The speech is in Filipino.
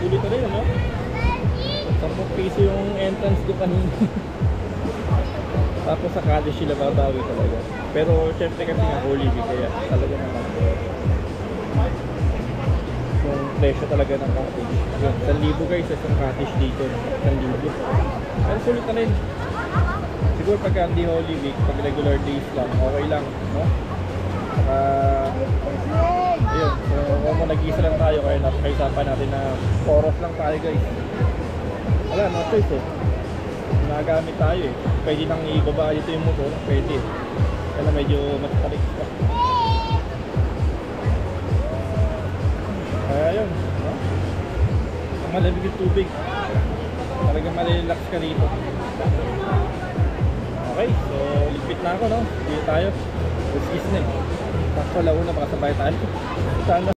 Sulit na rin, ano? 10 piso yung entrance ko kanina. Tapos sa cottage sila babawi talaga. Pero syempre kasi nga Holy Week, kaya talaga naman yung presyo talaga ng cottage. Yun, 1,000 guys, isang cottage dito. 1,000. Pero sulit na rin. Siguro pagka hindi Holy Week, pag regular days lang, okay lang, no? Saka, ayun, so kung nag-iisa lang tayo, kaya napakaisapan natin na oras lang tayo guys. Wala, no choice eh. Nagamit tayo eh. Pwede nang ibaba dito yung motor, pwede eh. Kaya medyo matatarik pa. Kaya yun, no? Ang malamig yung tubig. Talagang malirelax ka dito. Okay, so lipit na ako, no? Dito tayo. Let's kiss na eh. Tapos launa, baka sabay tayo. Sana.